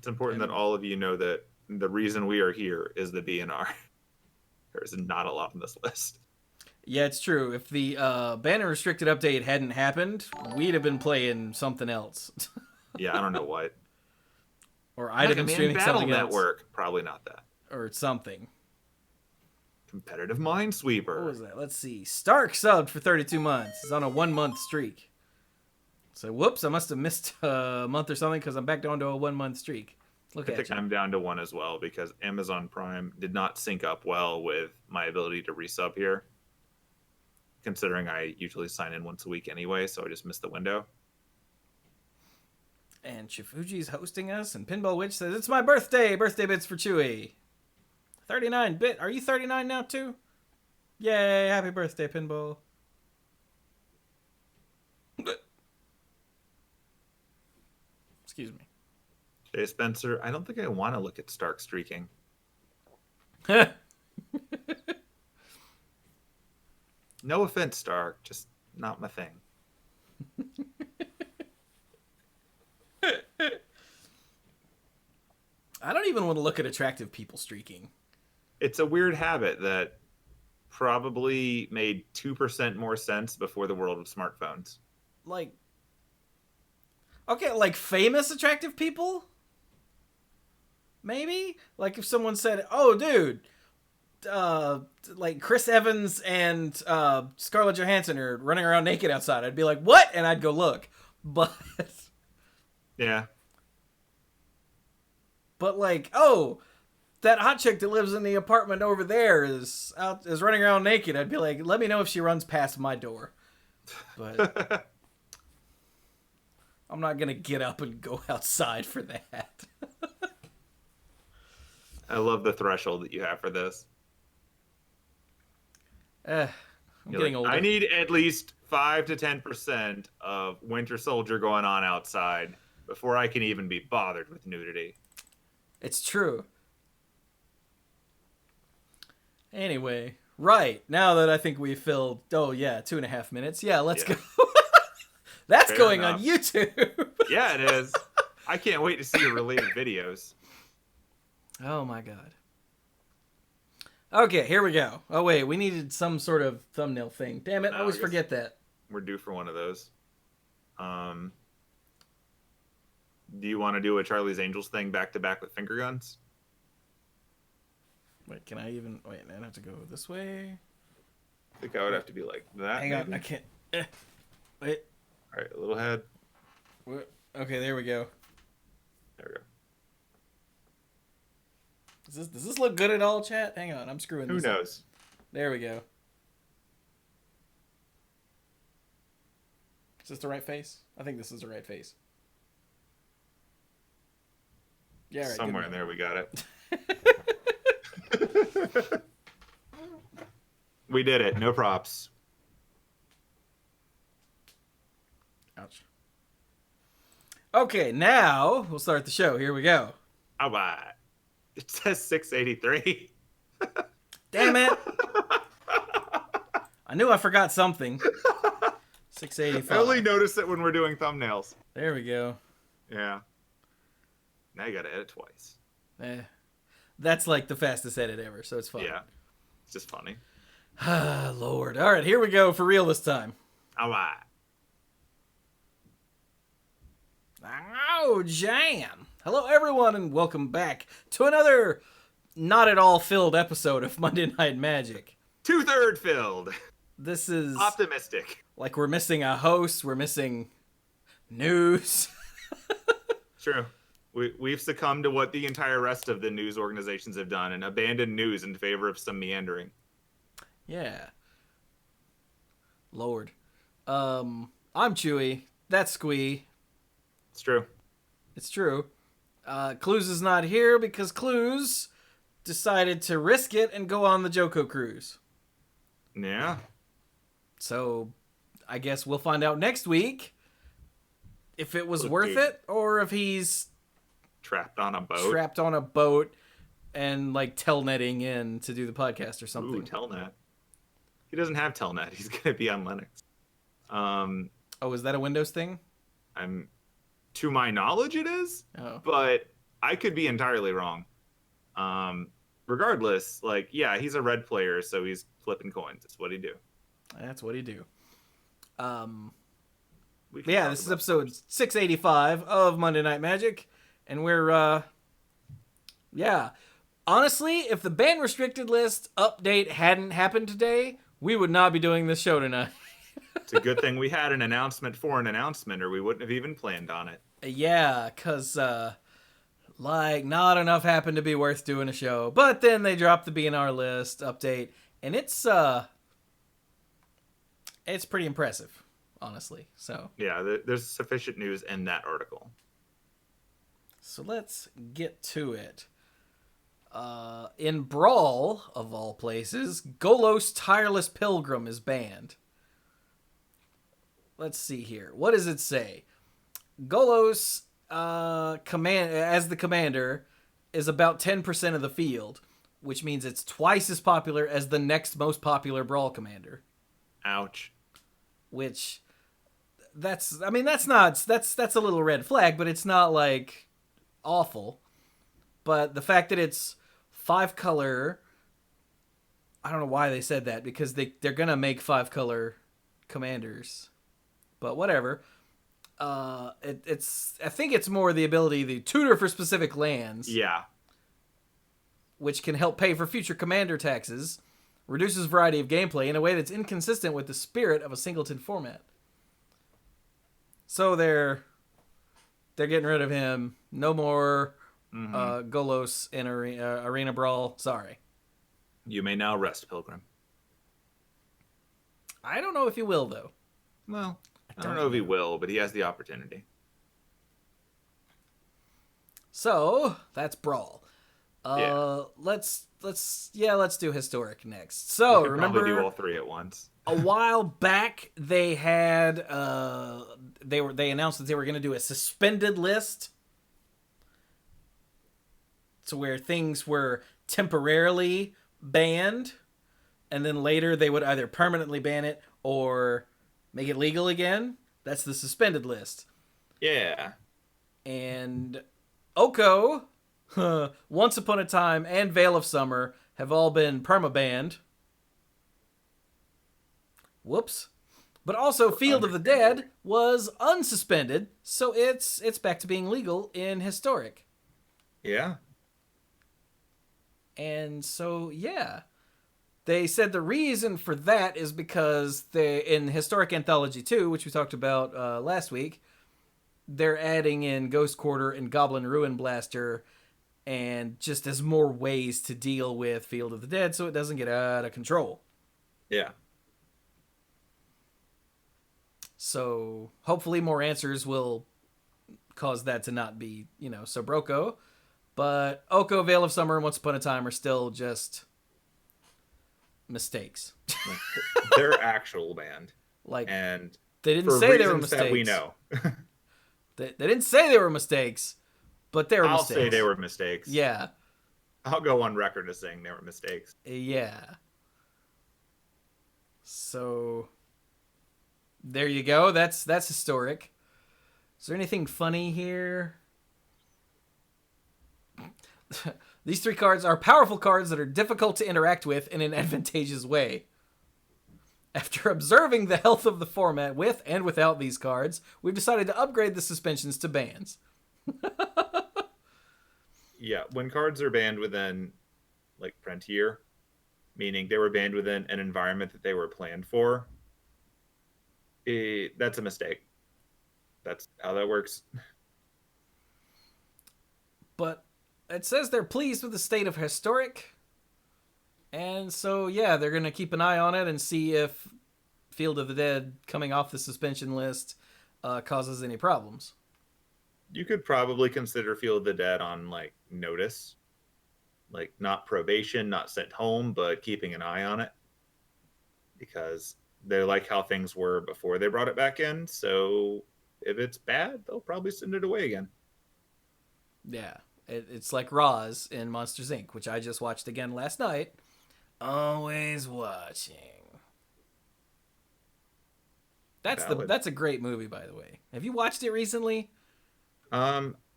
It's important that all of you know that the reason we are here is the BNR. There's not a lot on this list. Yeah, it's true. If the banner restricted update hadn't happened, we'd have been playing something else. Yeah, I don't know what. Or I'd have been streaming Battle something Network. else. Probably not that. Or something. Competitive Minesweeper. What was that? Let's see. Stark subbed for 32 months. He's on a 1-month streak. So, whoops, I must have missed a month or something because I'm back down to a 1-month streak. Look I at think you. I'm down to 1 as well because Amazon Prime did not sync up well with my ability to resub here. Considering I usually sign in once a week anyway, so I just missed the window. And Chifuji's hosting us, and Pinball Witch says, it's my birthday! Birthday bits for Chewie. 39-bit. Are you 39 now, too? Yay, happy birthday, Pinball. Excuse me. Jay Spencer, I don't think I want to look at Stark streaking. No offense, Stark, just not my thing. I don't even want to look at attractive people streaking. It's a weird habit that probably made 2% more sense before the world of smartphones. Like, okay, like famous attractive people? Maybe? Like if someone said, oh, dude, like Chris Evans and Scarlett Johansson are running around naked outside. I'd be like, what? And I'd go look. But yeah. But like, oh, that hot chick that lives in the apartment over there is running around naked. I'd be like, let me know if she runs past my door. But I'm not gonna get up and go outside for that. I love the threshold that you have for this. I'm getting older. I need at least 5 to 10% of Winter Soldier going on outside before I can even be bothered with nudity. It's true. Anyway, right. Now that I think we've filled, 2.5 minutes. Yeah, let's go. That's Fair going enough. on YouTube. Yeah, it is. I can't wait to see your related videos. Oh my god. Okay, here we go. Oh wait, we needed some sort of thumbnail thing. Damn it, I always forget that. We're due for one of those. Do you want to do a Charlie's Angels thing back to back with finger guns? Wait, can I even... Wait, I have to go this way? I think I would have to be like that. Hang on, I can't... Wait. All right, a little head. Okay, there we go. There we go. Does this look good at all, chat? Hang on, I'm screwing this Who knows? There we go. Is this the right face? I think this is the right face. Yeah, right. Somewhere in there we got it. We did it. No props. Ouch. Okay, now we'll start the show. Here we go. All right. It says 683. Damn it. I knew I forgot something. 685. I only notice it when we're doing thumbnails. There we go. Yeah. Now you gotta edit twice. That's like the fastest edit ever, so it's fun. Yeah. It's just funny. Ah, Lord. All right, here we go for real this time. All right. Oh, jam. Hello, everyone, and welcome back to another not at all filled episode of Monday Night Magic. 2/3 filled. This is... Optimistic. Like, we're missing a host. We're missing news. True. We've succumbed to what the entire rest of the news organizations have done and abandoned news in favor of some meandering. Yeah. Lord. I'm Chewie. That's Squee. It's true. It's true. Cluze is not here because Cluze decided to risk it and go on the Joko cruise. Yeah. So, I guess we'll find out next week if it was worth it or if he's trapped on a boat and like telnetting in to do the podcast or something. Ooh, telnet. He doesn't have telnet. He's going to be on Linux. Oh, is that a Windows thing? To my knowledge, it is. Oh. But I could be entirely wrong. Um, Regardless, like, yeah, he's a red player, so he's flipping coins. It's what he do. That's what he do. Um, We can yeah, talk this is about episode first. 685 of Monday Night Magic, and we're yeah. Honestly, if the ban restricted list update hadn't happened today, we would not be doing this show tonight. It's a good thing we had an announcement for an announcement, or we wouldn't have even planned on it. Yeah, cause like not enough happened to be worth doing a show. But then they dropped the BNR list update, and it's pretty impressive, honestly. Yeah, there's sufficient news in that article. So let's get to it. In Brawl, of all places, Golos Tireless Pilgrim is banned. Let's see here. What does it say? Golos, as the commander, is about 10% of the field, which means it's twice as popular as the next most popular Brawl commander. Ouch. Which, that's a little red flag, but it's not like awful. But the fact that it's 5-color, I don't know why they said that, because they're gonna make 5-color commanders, but whatever. I think it's more the ability to tutor for specific lands, Yeah. which can help pay for future commander taxes, reduces variety of gameplay in a way that's inconsistent with the spirit of a singleton format. So they're getting rid of him. No more Golos in Arena Brawl. Sorry. You may now rest, Pilgrim. I don't know if he will, though. Well, I don't know if he will, but he has the opportunity. So that's Brawl. Yeah. Let's do Historic next. So We could remember, probably do all three at once. a while back they had they announced that they were going to do a suspended list, to where things were temporarily banned, and then later they would either permanently ban it or make it legal again. That's the suspended list. Yeah. And Oko, Once Upon a Time, and Veil of Summer have all been perma-banned. Whoops. But also Field of the Dead was unsuspended, so it's back to being legal in Historic. Yeah. And so, yeah. They said the reason for that is because in Historic Anthology 2, which we talked about last week, they're adding in Ghost Quarter and Goblin Ruin Blaster, and just as more ways to deal with Field of the Dead so it doesn't get out of control. Yeah. So hopefully more answers will cause that to not be, so broco. But Oko, Veil of Summer, and Once Upon a Time are still just mistakes. They're actual banned. Like, and they didn't for say they were reasons mistakes. that we know. They didn't say they were mistakes, but they were I'll mistakes. say they were mistakes. Yeah. I'll go on record as saying they were mistakes. Yeah. So there you go. That's Historic. Is there anything funny here? These 3 cards are powerful cards that are difficult to interact with in an advantageous way. After observing the health of the format with and without these cards, we've decided to upgrade the suspensions to bans. Yeah, when cards are banned within, like, Frontier, meaning they were banned within an environment that they were planned for, that's a mistake. That's how that works. But it says they're pleased with the state of Historic. And so, yeah, they're going to keep an eye on it and see if Field of the Dead coming off the suspension list causes any problems. You could probably consider Field of the Dead on, like, notice. Like, not probation, not sent home, but keeping an eye on it. Because they like how things were before they brought it back in. So if it's bad, they'll probably send it away again. Yeah, it's like Roz in Monsters, Inc., which I just watched again last night. Always watching. That's a great movie, by the way. Have you watched it recently?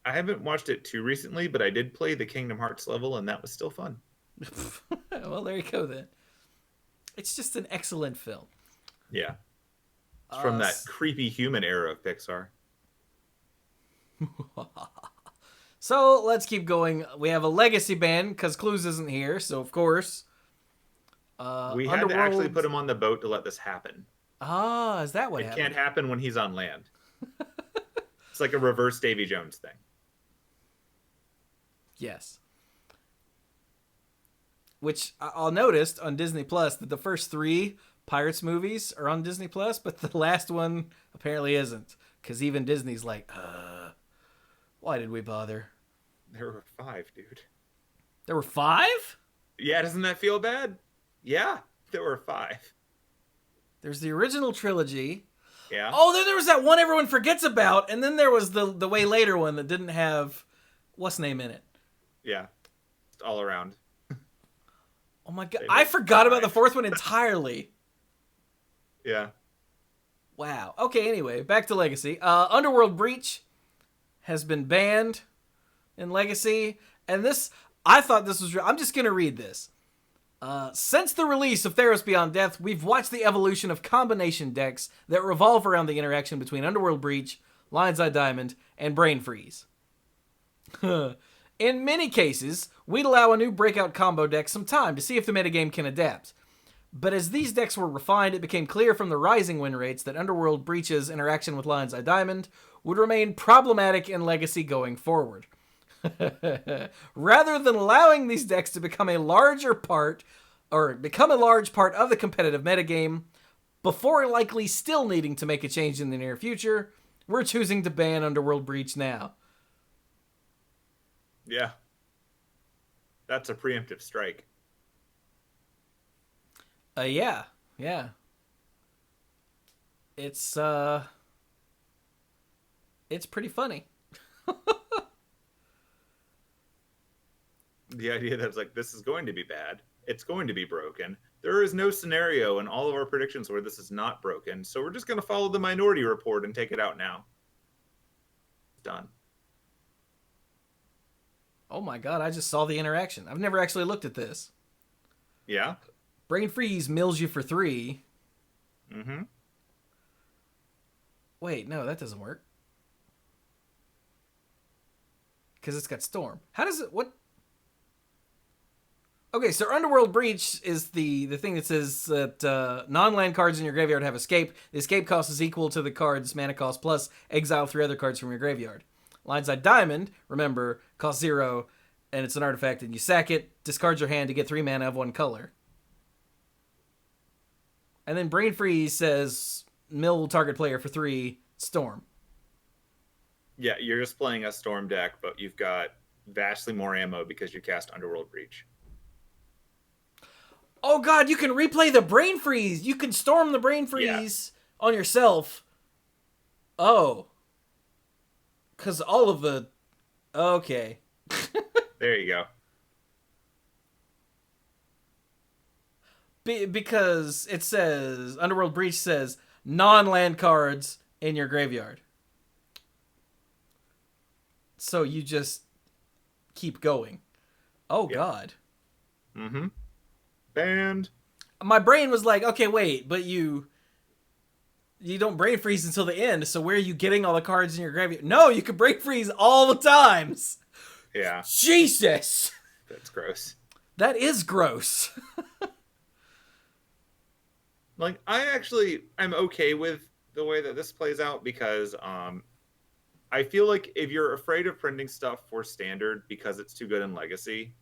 I haven't watched it too recently, but I did play the Kingdom Hearts level, and that was still fun. Well, there you go then. It's just an excellent film. Yeah, it's from Uh, that creepy human era of Pixar. so let's keep going. We have a legacy band because Cluze isn't here, so of course. We had to actually Underworld. put him on the boat to let this happen. Ah, is that what It can't happened? happen when he's on land. It's like a reverse Davy Jones thing. Yes. Which I'll noticed on Disney Plus that the first 3 Pirates movies are on Disney Plus, but the last one apparently isn't. Because even Disney's like, why did we bother? There were 5, dude. There were 5? Yeah, doesn't that feel bad? Yeah, there were 5. There's the original trilogy. Yeah. Oh, then there was that one everyone forgets about, and then there was the way later one that didn't have what's name in it. Yeah. All around. Oh my god, I forgot about the 4th one entirely. Yeah. Wow. Okay, anyway, back to Legacy. Underworld Breach has been banned in Legacy, and this, I thought this was, I'm just gonna read this. Since the release of Theros Beyond Death, we've watched the evolution of combination decks that revolve around the interaction between Underworld Breach, Lion's Eye Diamond, and Brain Freeze. In many cases, we'd allow a new breakout combo deck some time to see if the metagame can adapt. But as these decks were refined, it became clear from the rising win rates that Underworld Breach's interaction with Lion's Eye Diamond would remain problematic in Legacy going forward. Rather than allowing these decks to become a large part of the competitive metagame, before likely still needing to make a change in the near future, we're choosing to ban Underworld Breach now. Yeah. That's a preemptive strike. Yeah. It's pretty funny. The idea that it's like, this is going to be bad. It's going to be broken. There is no scenario in all of our predictions where this is not broken. So we're just going to follow the Minority Report and take it out now. Done. Oh my god, I just saw the interaction. I've never actually looked at this. Yeah. Brain Freeze mills you for 3. Mm-hmm. Wait, no, that doesn't work. Because it's got Storm. How does it... What? Okay, so Underworld Breach is the thing that says that non-land cards in your graveyard have escape. The escape cost is equal to the card's mana cost plus exile 3 other cards from your graveyard. Lion's Eye Diamond, remember, costs 0, and it's an artifact, and you sack it, discard your hand to get 3 mana of 1 color. And then Brain Freeze says, mill target player for 3, Storm. Yeah, you're just playing a Storm deck, but you've got vastly more ammo because you cast Underworld Breach. Oh god, you can replay the Brain Freeze! You can storm the Brain Freeze on yourself. Oh. Because all of the... Okay. There you go. Because it says... Underworld Breach says non-land cards in your graveyard. So you just keep going. Oh, yep. God. Mm-hmm. Banned. My brain was like, okay, wait, but you don't brain freeze until the end, so where are you getting all the cards in your graveyard? No, you can brain freeze all the times. Yeah. Jesus. That's gross. That is gross. Like, I'm okay with the way that this plays out because I feel like if you're afraid of printing stuff for standard because it's too good in Legacy,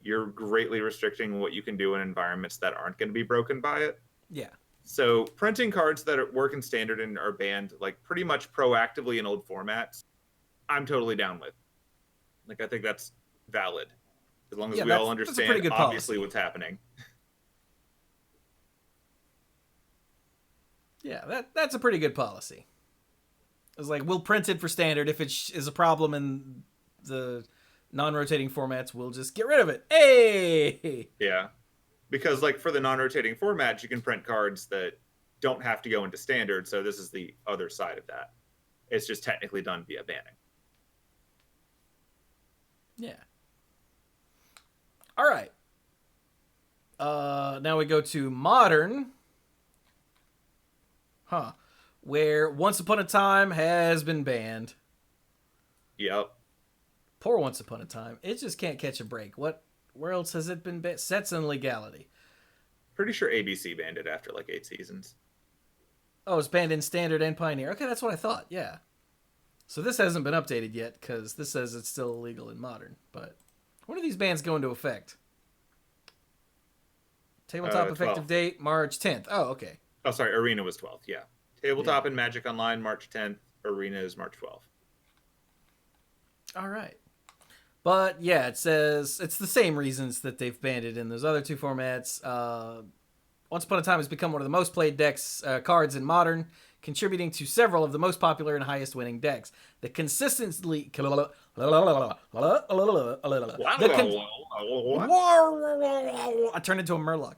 you're greatly restricting what you can do in environments that aren't going to be broken by it. Yeah. So printing cards that work in standard and are banned like pretty much proactively in old formats, I'm totally down with. Like, I think that's valid. As long as we all understand obviously what's happening. Yeah, that's a pretty good policy. It's like, we'll print it for standard. If it is a problem in the non-rotating formats, we'll just get rid of it. Hey! Yeah. Because, like, for the non-rotating formats, you can print cards that don't have to go into standard, so this is the other side of that. It's just technically done via banning. Yeah. All right. Now we go to modern. Huh. Where Once Upon a Time has been banned. Yep. Poor Once Upon a Time. It just can't catch a break. Where else has it been banned? Sets and Legality. Pretty sure ABC banned it after like 8 seasons. Oh, it's banned in Standard and Pioneer. Okay, that's what I thought. Yeah. So this hasn't been updated yet because this says it's still illegal in Modern. But when do these bans go into effect? Tabletop effective 12th. date March 10th. Oh, okay. Oh, sorry. Arena was 12th. Yeah. Tabletop and Magic Online March 10th. Arena is March 12th. All right. But yeah, it says it's the same reasons that they've banned it in those other two formats. Once Upon a Time has become one of the most played decks cards in Modern, contributing to several of the most popular and highest winning decks. The consistently I turned into a Murloc.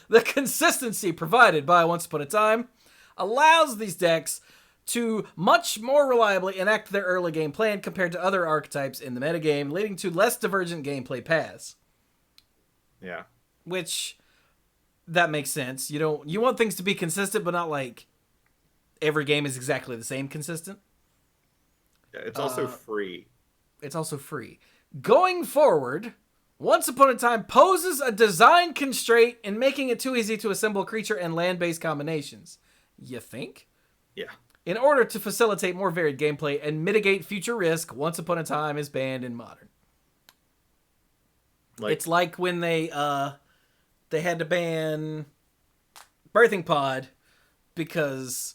The consistency provided by Once Upon a Time allows these decks to much more reliably enact their early game plan compared to other archetypes in the metagame, leading to less divergent gameplay paths. Yeah. Which that makes sense. You want things to be consistent, but not like every game is exactly the same consistent. Yeah, it's also free. It's also free. Going forward, Once Upon a Time poses a design constraint in making it too easy to assemble creature and land-based combinations. You think? Yeah. In order to facilitate more varied gameplay and mitigate future risk, Once Upon a Time is banned in Modern. It's like when they had to ban Birthing Pod because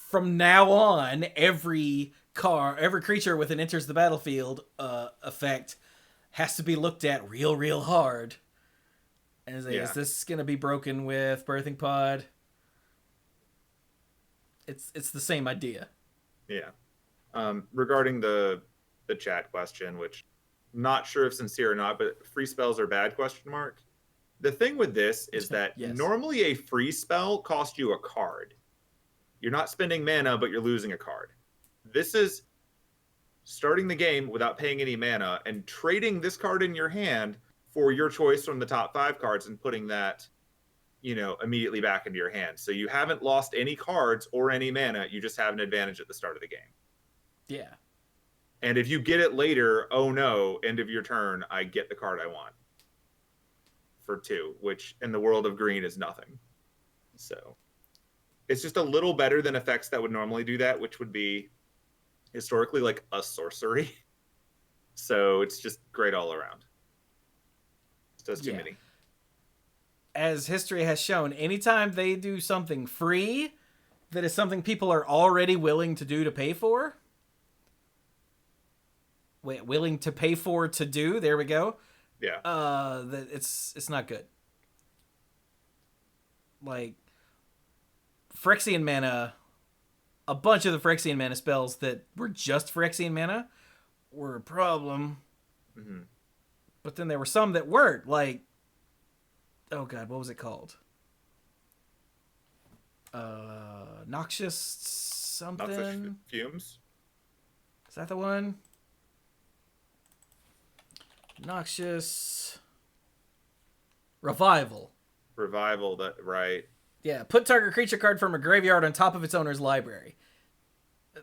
from now on, every creature with an enters the battlefield effect has to be looked at real hard. And is this going to be broken with Birthing Pod? It's the same idea. Yeah. Regarding the chat question, which not sure if sincere or not, but free spells are bad ? The thing with this is that normally a free spell costs you a card. You're not spending mana, but you're losing a card. This is starting the game without paying any mana and trading this card in your hand for your choice from the top 5 cards and putting that, immediately back into your hand. So you haven't lost any cards or any mana. You just have an advantage at the start of the game. Yeah. And if you get it later, oh no, end of your turn, I get the card I want for 2, which in the world of green is nothing. So it's just a little better than effects that would normally do that, which would be historically like a sorcery. So it's just great all around. It does too many. As history has shown, anytime they do something free that is something people are already willing to do to pay for. Willing to pay for to do. There we go. Yeah. It's not good. Like Phyrexian mana, a bunch of the Phyrexian mana spells that were just Phyrexian mana were a problem. Mm-hmm. But then there were some that weren't. Like, oh god, what was it called? Noxious something. Noxious Fumes. Is that the one? Noxious Revival. That right. Yeah, put target creature card from a graveyard on top of its owner's library.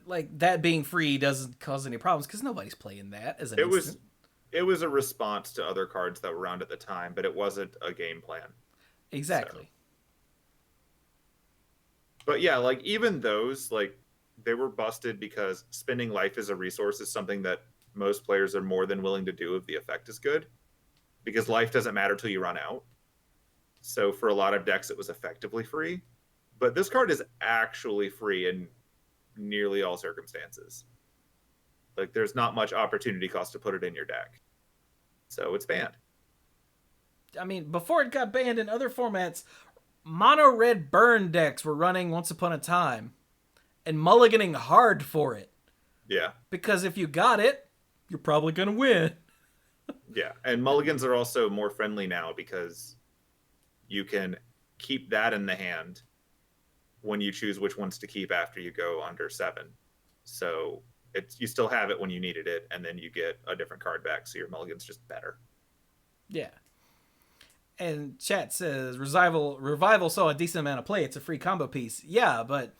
Like, that being free doesn't cause any problems because nobody's playing that as an instant. It was a response to other cards that were around at the time, but it wasn't a game plan. Exactly. So. But yeah, like even those, like they were busted because spending life as a resource is something that most players are more than willing to do if the effect is good, because life doesn't matter till you run out. So for a lot of decks, it was effectively free. But this card is actually free in nearly all circumstances. Like there's not much opportunity cost to put it in your deck. So it's banned. I mean, before it got banned in other formats, mono red burn decks were running Once Upon a Time and mulliganing hard for it. Yeah. Because if you got it, you're probably going to win. Yeah. And mulligans are also more friendly now because you can keep that in the hand when you choose which ones to keep after you go under 7. So It's you still have it when you needed it, and then you get a different card back, so your mulligan's just better. Yeah. And chat says revival saw a decent amount of play. It's a free combo piece. Yeah, but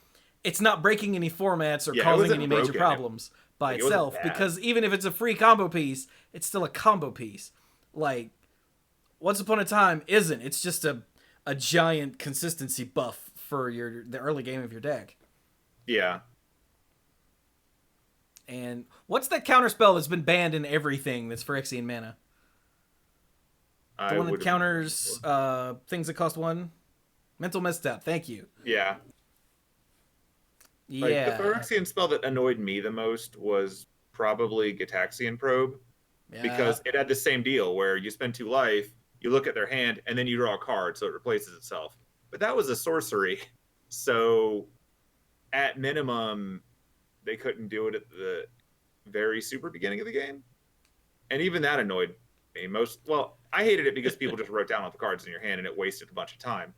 it's not breaking any formats or Yeah, it causing wasn't any major broken. problems by Like, it wasn't itself. bad. Because even if it's a free combo piece, it's still a combo piece. Like Once Upon a Time isn't. It's just a giant consistency buff for the early game of your deck. Yeah. And what's that counterspell that's been banned in everything that's Phyrexian mana? The one that counters things that cost 1? Mental Misstep, thank you. Yeah. Yeah. Like, the Phyrexian spell that annoyed me the most was probably Gitaxian Probe, because it had the same deal where you spend 2 life, you look at their hand, and then you draw a card, so it replaces itself. But that was a sorcery, so at minimum, they couldn't do it at the very super beginning of the game, and even that annoyed me most. Well, I hated it because people just wrote down all the cards in your hand, and it wasted a bunch of time.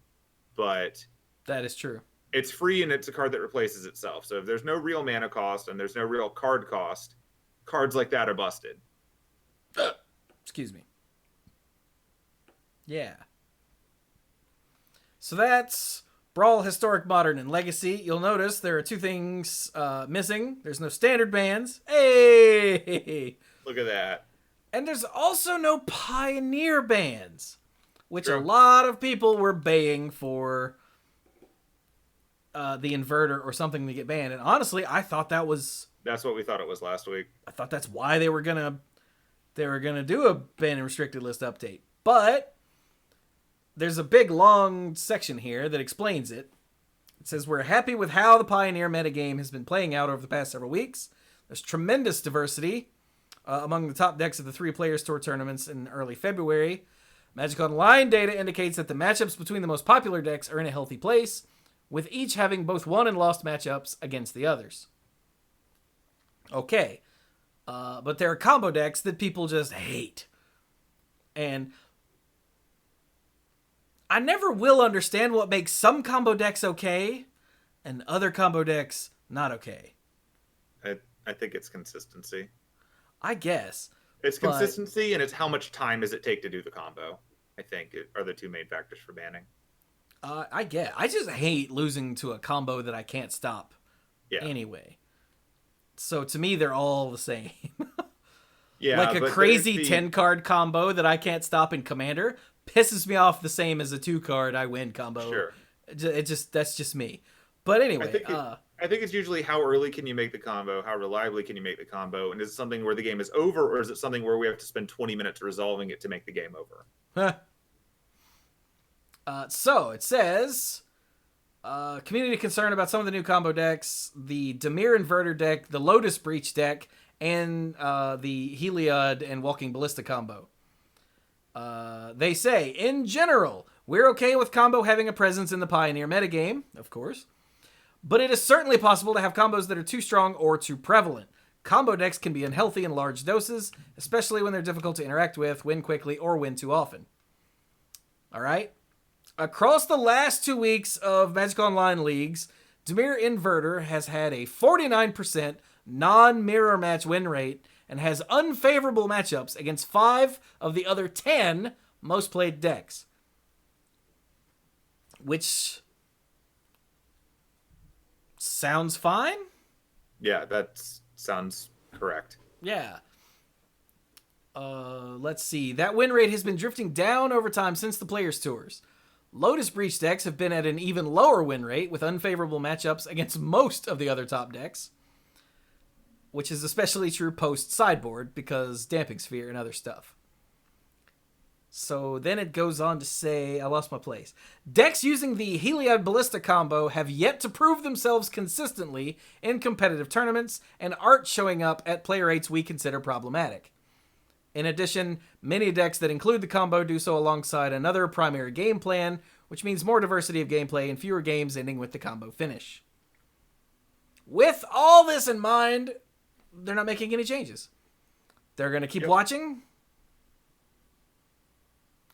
But that is true. It's free, and it's a card that replaces itself. So if there's no real mana cost and there's no real card cost, cards like that are busted. Excuse me. Yeah. So that's Brawl, Historic, Modern, and Legacy. You'll notice there are 2 things missing. There's no standard bans. Hey! Look at that. And there's also no Pioneer bans, which True. a lot of people were baying for the Inverter or something to get banned. And honestly, I thought that's what we thought it was last week. I thought that's why they were gonna do a ban and restricted list update. But there's a big long section here that explains it. It says, we're happy with how the Pioneer metagame has been playing out over the past several weeks. There's tremendous diversity among the top decks of the 3 Players Tour tournaments in early February. Magic Online data indicates that the matchups between the most popular decks are in a healthy place, with each having both won and lost matchups against the others. Okay. But there are combo decks that people just hate. And I never will understand what makes some combo decks okay and other combo decks not okay. I think it's consistency. I guess. It's consistency, and it's how much time does it take to do the combo, I think, are the 2 main factors for banning. I just hate losing to a combo that I can't stop anyway. So to me, they're all the same. Yeah, like a crazy 10-card combo that I can't stop in Commander pisses me off the same as a 2-card I win combo. Sure. That's just me. But anyway, I think it's usually how early can you make the combo, how reliably can you make the combo, and is it something where the game is over, or is it something where we have to spend 20 minutes resolving it to make the game over? So it says, community concern about some of the new combo decks, the Dimir Inverter deck, the Lotus Breach deck, and the Heliod and Walking Ballista combo. They say, in general, we're okay with combo having a presence in the Pioneer metagame, of course, but it is certainly possible to have combos that are too strong or too prevalent. Combo decks can be unhealthy in large doses, especially when they're difficult to interact with, win quickly, or win too often. All right? Across the last 2 weeks of Magic Online leagues, Dimir Inverter has had a 49% non-mirror match win rate and has unfavorable matchups against 5 of the other 10 most played decks. Which sounds fine? Yeah, that sounds correct. Yeah. Let's see. That win rate has been drifting down over time since the Players' Tours. Lotus Breach decks have been at an even lower win rate with unfavorable matchups against most of the other top decks, which is especially true post-sideboard because Damping Sphere and other stuff. So then it goes on to say, I lost my place. Decks using the Heliod Ballista combo have yet to prove themselves consistently in competitive tournaments, and aren't showing up at player rates we consider problematic. In addition, many decks that include the combo do so alongside another primary game plan, which means more diversity of gameplay and fewer games ending with the combo finish. With all this in mind, they're not making any changes. They're going to keep watching.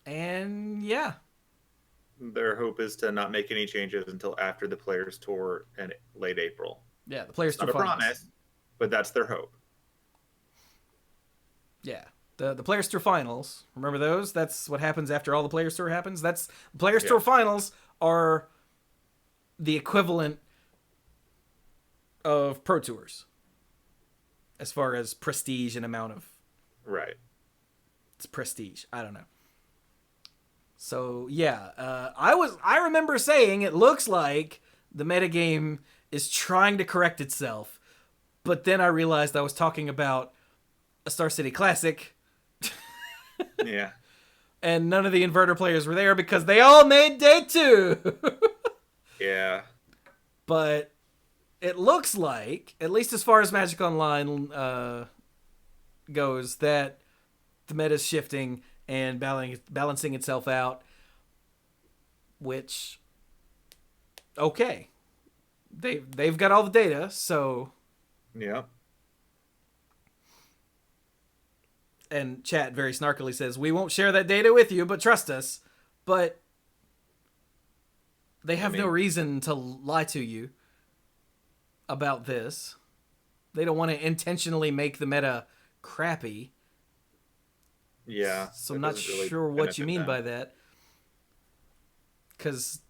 And yeah. Their hope is to not make any changes until after the Players' Tour in late April. Yeah, the Players' Tour Not a finals. promise, but that's their hope. Yeah. The Players Tour Finals. Remember those? That's what happens after all the Players Tour happens. That's Players Tour Yeah. Finals are the equivalent of Pro Tours as far as prestige and amount of Right. it's prestige. I don't know. So yeah, I remember saying it looks like the metagame is trying to correct itself, but then I realized I was talking about a Star City Classic, Yeah. and none of the inverter players were there because they all made day 2. Yeah. But it looks like, at least as far as Magic Online goes, that the meta's shifting and balancing itself out, which, okay. They've got all the data, so... Yeah. And chat very snarkily says, we won't share that data with you, but trust us. But they have no reason to lie to you about this. They don't want to intentionally make the meta crappy. Yeah. So I'm not sure what you mean by that. Because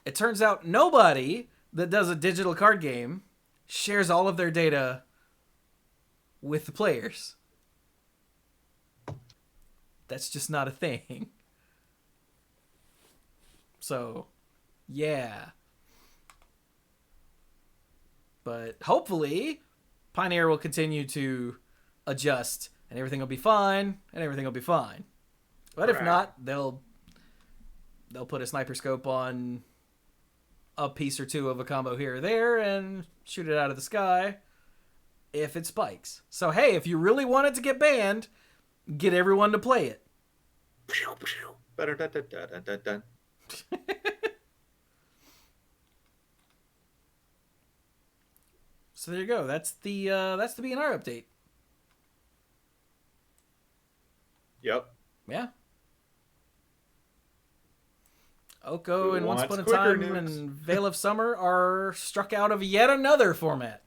it turns out nobody that does a digital card game shares all of their data with the players. That's just not a thing. So, yeah. But hopefully, Pioneer will continue to adjust, and everything will be fine, and everything will be fine. But if not, they'll put a sniper scope on a piece or two of a combo here or there and shoot it out of the sky if it spikes. So hey, if you really want it to get banned, get everyone to play it. So there you go. That's the BNR update. Yep. Yeah. Oko and Once Upon a Time and Veil of Summer are struck out of yet another format.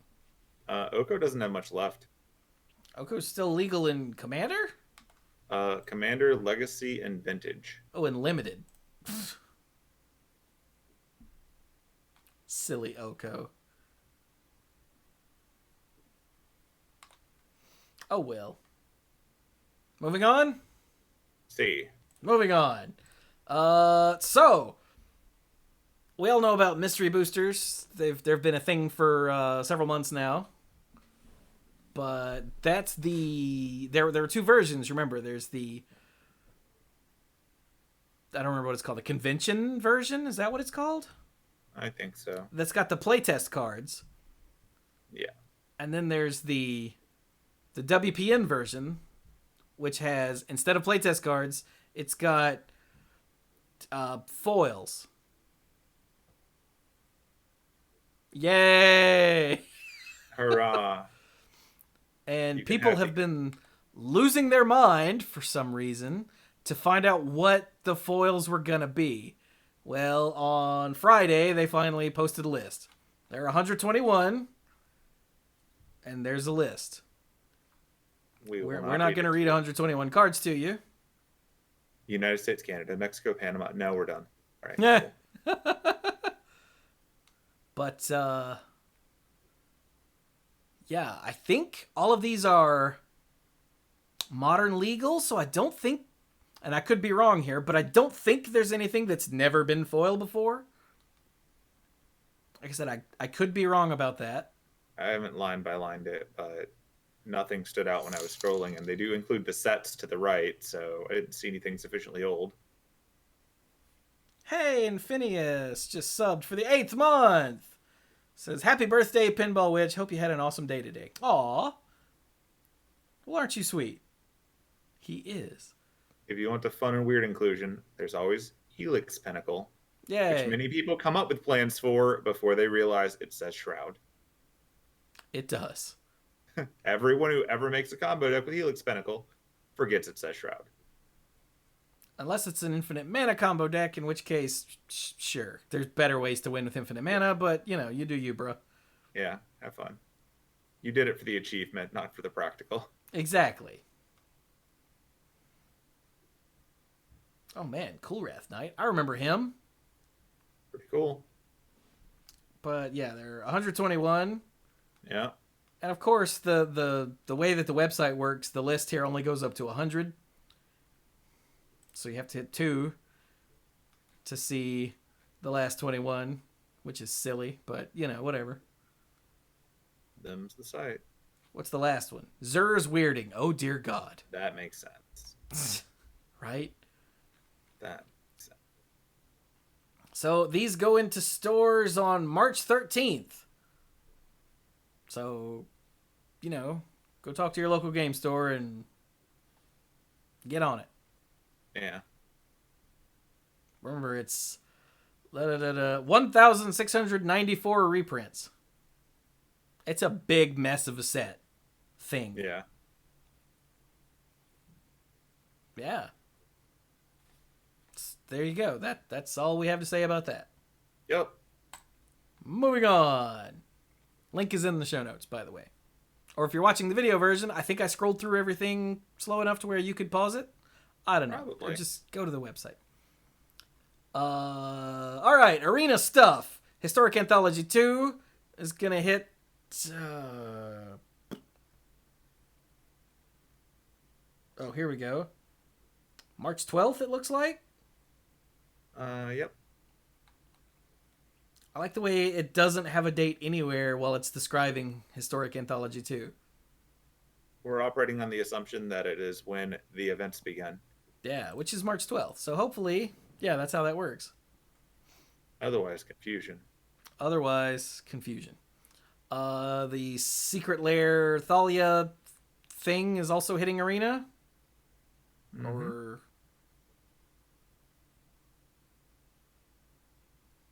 Oko doesn't have much left. Oko's still legal in Commander? Commander, Legacy, and Vintage. Oh, and Limited. Silly Oko. Oh, well. Moving on? See. Moving on. So we all know about mystery boosters. They've been a thing for several months now. But that's there are two versions, remember. There's the I don't remember what it's called, the convention version, is that what it's called? I think so. That's got the playtest cards. Yeah. And then there's the WPN version, which has, instead of playtest cards, it's got foils. Yay! Hurrah. And people have been losing their mind for some reason to find out what the foils were gonna be. Well, on Friday, they finally posted a list. There are 121, and there's a list. We're not going to read 121 cards to you. United States, Canada, Mexico, Panama. No, we're done. All right. Yeah. Cool. But, yeah, I think all of these are modern legal, so I don't think, and I could be wrong here, but I don't think there's anything that's never been foil before. Like I said, I could be wrong about that. I haven't line by lined it, but nothing stood out when I was scrolling, and they do include the sets to the right, so I didn't see anything sufficiently old. Hey, and Phineas just subbed for the 8th month. Says, happy birthday, Pinball Witch. Hope you had an awesome day today. Aw. Well, aren't you sweet? He is. If you want the fun and weird inclusion, there's always Helix Pinnacle, Yay. which many people come up with plans for before they realize it says Shroud. It does. Everyone who ever makes a combo deck with Helix Pinnacle forgets it says Shroud. Unless it's an infinite mana combo deck, in which case, sure. There's better ways to win with infinite mana, but, you know, you do you, bro. Yeah, have fun. You did it for the achievement, not for the practical. Exactly. Oh man, Cool Wrath Knight. I remember him. Pretty cool. But yeah, they're 121. Yeah. And of course, the way that the website works, the list here only goes up to 100. So you have to hit 2 to see the last 21, which is silly, but whatever. Them's the site. What's the last one? Zur's Weirding. Oh dear God. That makes sense. Right? That makes sense. So these go into stores on March 13th. So, go talk to your local game store and get on it. Yeah. Remember, it's 1,694 reprints. It's a big mess of a set thing. Yeah. Yeah. There you go. That's all we have to say about that. Yep. Moving on. Link is in the show notes, by the way. Or if you're watching the video version, I think I scrolled through everything slow enough to where you could pause it. I don't know. Probably. Or just go to the website. All right, arena stuff. Historic Anthology 2 is going to hit... oh, here we go. March 12th, it looks like. Yep. I like the way it doesn't have a date anywhere while it's describing Historic Anthology 2. We're operating on the assumption that it is when the events begin. Yeah, which is March 12th. So hopefully, yeah, that's how that works. Otherwise, confusion. Otherwise, confusion. The Secret Lair Thalia thing is also hitting Arena. Mm-hmm. Or...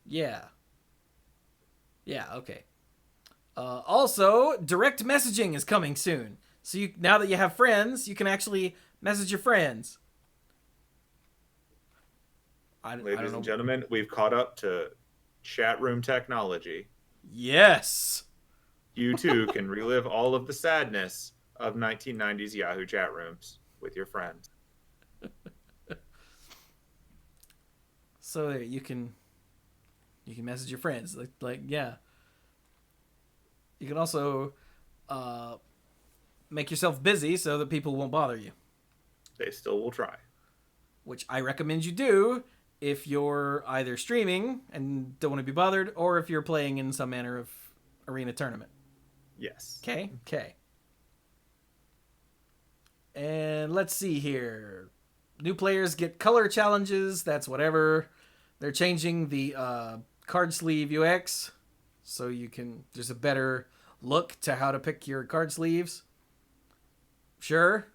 yeah. Yeah, okay. Also, direct messaging is coming soon. So now that you have friends, you can actually message your friends. Ladies and gentlemen, we've caught up to chat room technology. Yes. You too can relive all of the sadness of 1990s Yahoo chat rooms with your friends. So you can message your friends. Like yeah. You can also make yourself busy so that people won't bother you. They still will try. Which I recommend you do if you're either streaming and don't want to be bothered, or if you're playing in some manner of arena tournament. Yes. Okay. And let's see here. New players get color challenges. That's whatever. They're changing the card sleeve UX so there's a better look to how to pick your card sleeves. Sure.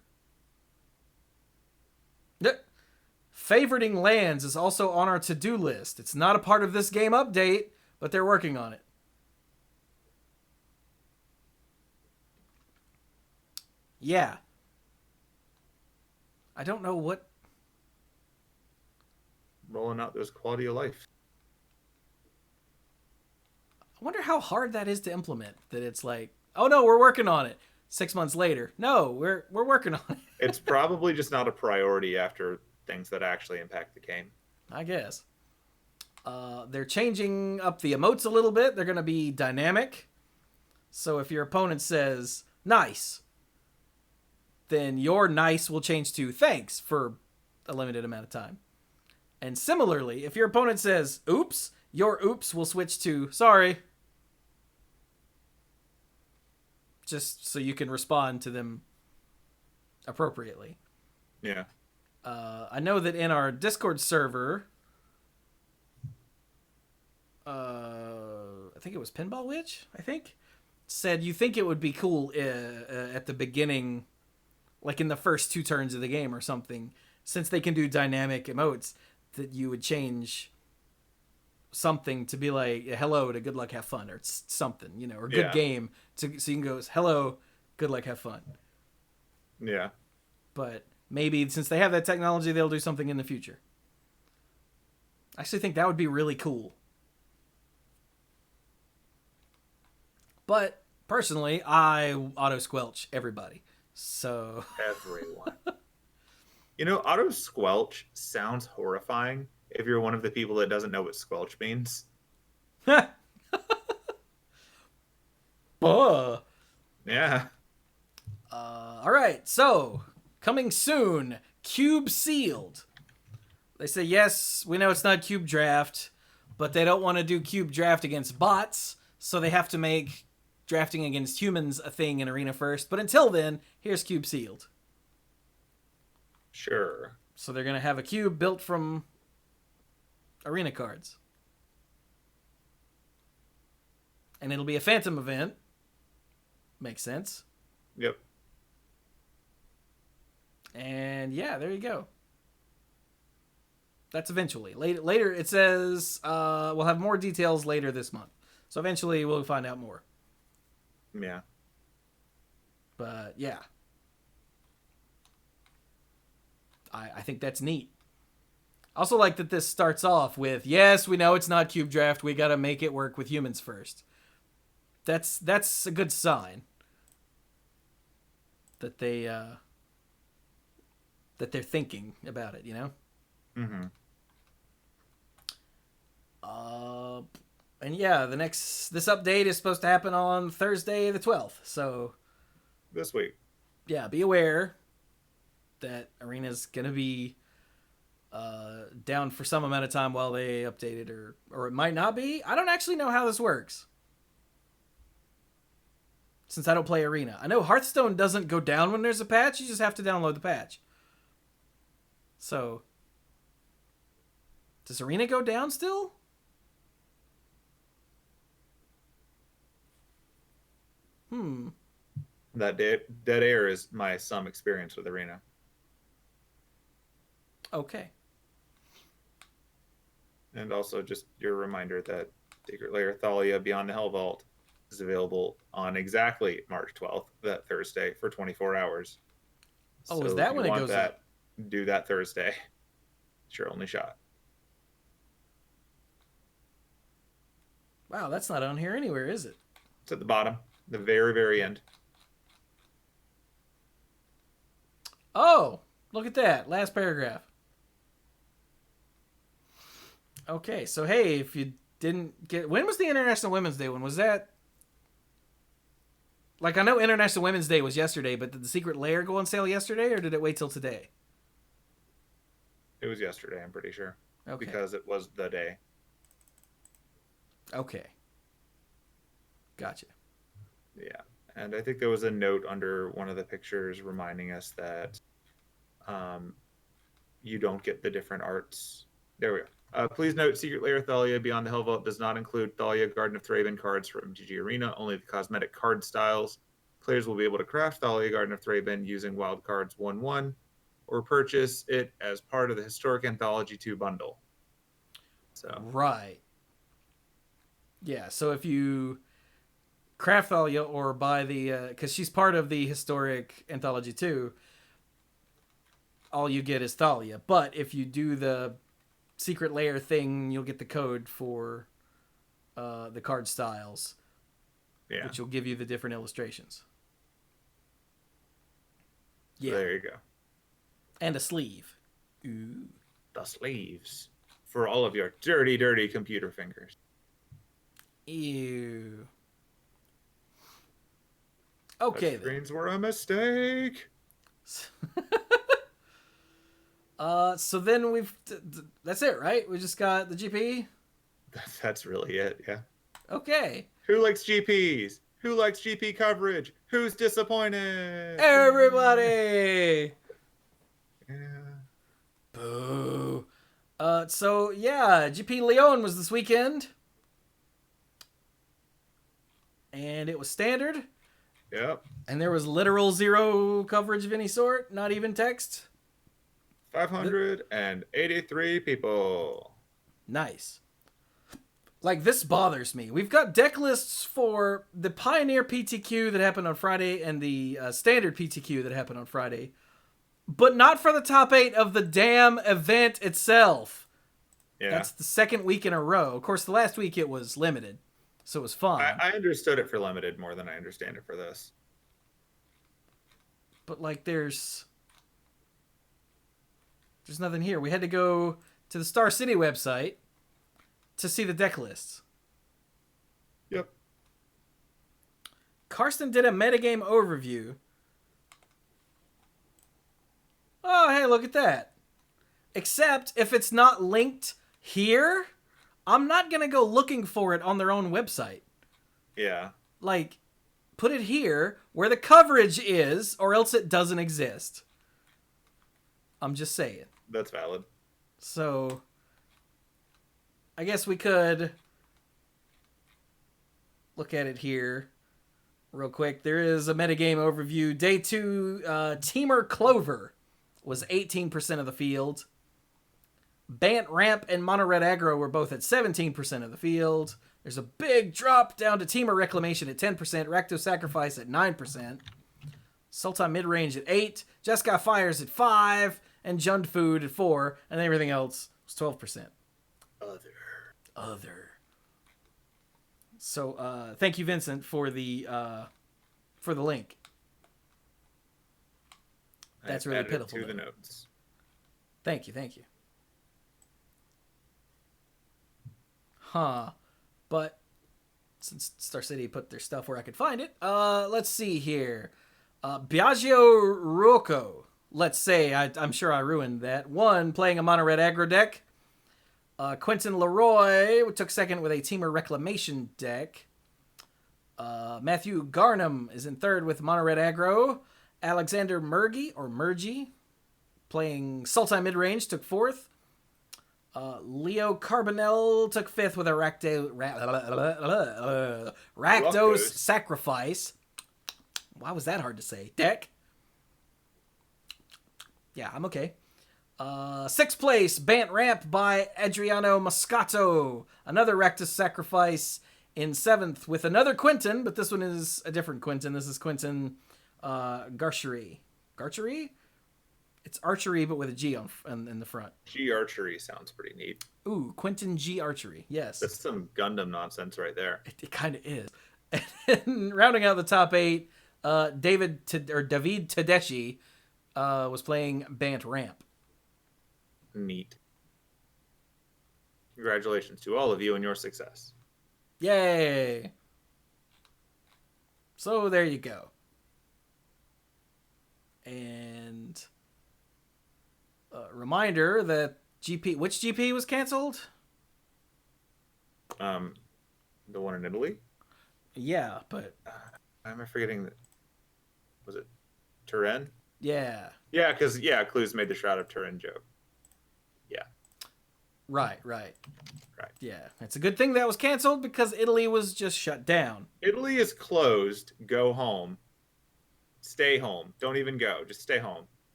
Yep. Favoriting lands is also on our to-do list. It's not a part of this game update, but they're working on it. Yeah. I don't know what... rolling out those quality of life. I wonder how hard that is to implement. That it's like, oh no, we're working on it. 6 months later, no, we're working on it. It's probably just not a priority after things that actually impact the game. I guess. They're changing up the emotes a little bit. They're going to be dynamic. So if your opponent says nice, then your nice will change to thanks for a limited amount of time. And similarly, if your opponent says oops, your oops will switch to sorry. Just so you can respond to them appropriately. Yeah. I know that in our Discord server, I think it was Pinball Witch, said you think it would be cool at the beginning, like in the first 2 turns of the game or something, since they can do dynamic emotes, that you would change something to be like hello to good luck have fun, or something, or good game, so you can go hello, good luck have fun. Yeah. But maybe since they have that technology, they'll do something in the future. I actually think that would be really cool. But Personally, I auto squelch everybody. So Everyone. Auto squelch sounds horrifying if you're one of the people that doesn't know what squelch means. Buh. Yeah. All right, so coming soon, cube sealed. They say yes, we know it's not cube draft, but they don't want to do cube draft against bots, so they have to make drafting against humans a thing in Arena first. But until then, here's cube sealed. Sure. So they're gonna have a cube built from Arena cards, and it'll be a phantom event. Makes sense. Yep. And yeah, there you go. That's eventually. Later it says we'll have more details later this month. So eventually we'll find out more. Yeah. But yeah. I think that's neat. I also like that this starts off with, yes, we know it's not cube draft. We got to make it work with humans first. That's a good sign. That they're thinking about it, you know? Mm-hmm. And yeah, this update is supposed to happen on Thursday the 12th. So This week. yeah, be aware that Arena's gonna be down for some amount of time while they update it, or it might not be. I don't actually know how this works, since I don't play Arena. I know Hearthstone doesn't go down when there's a patch. You just have to download the patch. So does Arena go down still? That dead air is my some experience with Arena. Okay. And also just your reminder that Secret Lair Thalia Beyond the Hell Vault is available on exactly March 12th, that Thursday, for 24 hours. Oh, so is that if you when it want goes that, up? do that Thursday. It's your only shot. Wow, that's not on here anywhere, is it? It's at the bottom, the very, very end. Oh, look at that. Last paragraph. Okay, so hey, if you didn't get... When was the International Women's Day one? Was that... Like, I know International Women's Day was yesterday, but did the Secret Lair go on sale yesterday, or did it wait till today? It was yesterday, I'm pretty sure. Okay. Because it was the day. Okay. Gotcha. Yeah. And I think there was a note under one of the pictures reminding us that you don't get the different arts. There we go. Please note, Secret Lair Thalia Beyond the Hell Vault does not include Thalia Garden of Thraben cards from MTG Arena, only the cosmetic card styles. Players will be able to craft Thalia Garden of Thraben using wild cards 1/1 or purchase it as part of the Historic Anthology 2 bundle. So Right. Yeah, so if you craft Thalia or buy the... Because she's part of the Historic Anthology 2, all you get is Thalia. But if you do the Secret Lair thing, you'll get the code for the card styles, yeah. which will give you the different illustrations. So Yeah. there you go. And a sleeve. Ooh. The sleeves for all of your dirty, dirty computer fingers. Ew. Okay. Touch screens were a mistake. So then that's it, right? We just got the GP. That's really it, yeah. Okay. Who likes GPs? Who likes GP coverage? Who's disappointed? Everybody. Yeah. Boo. So yeah, GP Lyon was this weekend, and it was standard. Yep. And there was literal zero coverage of any sort, not even text. 583 people. Nice. Like, this bothers me. We've got deck lists for the Pioneer PTQ that happened on Friday and the Standard PTQ that happened on Friday, but not for the top 8 of the damn event itself. Yeah. That's the second week in a row. Of course, the last week it was limited, so it was fine. I understood it for limited more than I understand it for this. But like, there's nothing here. We had to go to the Star City website to see the deck lists. Yep. Karsten did a metagame overview. Oh, hey, look at that. Except if it's not linked here, I'm not going to go looking for it on their own website. Yeah. Like, put it here where the coverage is, or else it doesn't exist. I'm just saying. That's valid. So, I guess we could look at it here real quick. There is a metagame overview. Day 2, Teamer Clover was 18% of the field. Bant Ramp and Mono Red Aggro were both at 17% of the field. There's a big drop down to Teamer Reclamation at 10%, Rakdos Sacrifice at 9%, Sultan Midrange at 8%, Jeskai Fires at 5%, and Jund Food at 4%, and everything else was 12%. Other. So, thank you, Vincent, for the link. That's really pitiful. To the notes. Thank you. Huh. But since Star City put their stuff where I could find it, let's see here. Biagio Ruocco. Let's say, I'm sure I ruined that. 1, playing a mono red aggro deck. Quentin Leroy took second with a Teamer Reclamation deck. Matthew Garnham is in third with mono red aggro. Alexander Murgy, playing Sultai Midrange, took fourth. Leo Carbonell took fifth with a Rakdos Sacrifice. Why was that hard to say? Deck. Yeah, I'm okay. Sixth place, Bant Ramp by Adriano Moscato. Another Rakdos Sacrifice in seventh with another Quentin, but this one is a different Quentin. This is Quentin Garchery. Garchery? It's archery, but with a G in the front. G archery sounds pretty neat. Ooh, Quentin G Archery. Yes. That's some Gundam nonsense right there. It kind of is. And rounding out the top 8, David Tedeschi was playing Bant Ramp. Neat. Congratulations to all of you and your success. Yay! So there you go. And reminder that which GP was canceled? The one in Italy? Yeah, but am I forgetting that? Was it Turin? Yeah. Yeah, because Cluze made the Shroud of Turin joke. Yeah. Right. Yeah, it's a good thing that was canceled because Italy was just shut down. Italy is closed. Go home. Stay home. Don't even go. Just stay home.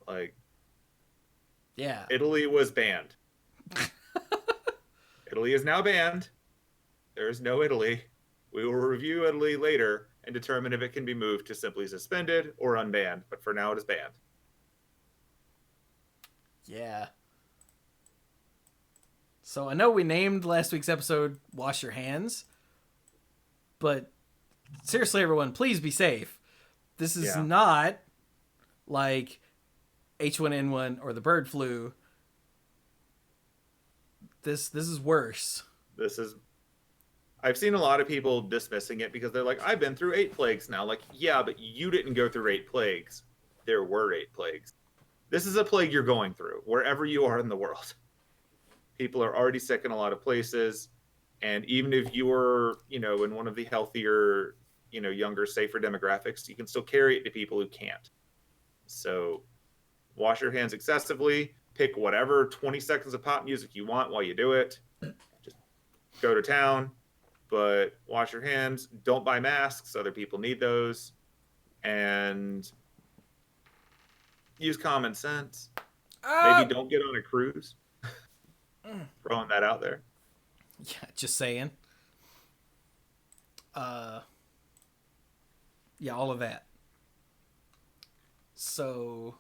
Like, yeah. Italy was banned. Italy is now banned. There is no Italy. We will review Italy later and determine if it can be moved to simply suspended or unbanned. But for now, it is banned. Yeah. So I know we named last week's episode Wash Your Hands. But seriously, everyone, please be safe. This is not like H1N1 or the bird flu. This is worse. I've seen a lot of people dismissing it because they're like, I've been through 8 plagues now. Like, yeah, but you didn't go through 8 plagues. There were 8 plagues. This is a plague you're going through wherever you are in the world. People are already sick in a lot of places. And even if you were, in one of the healthier, younger, safer demographics, you can still carry it to people who can't. So wash your hands excessively. Pick whatever 20 seconds of pop music you want while you do it. Just go to town, but wash your hands. Don't buy masks. Other people need those. And use common sense. Maybe don't get on a cruise. Throwing that out there. Yeah, just saying. Yeah, all of that. So,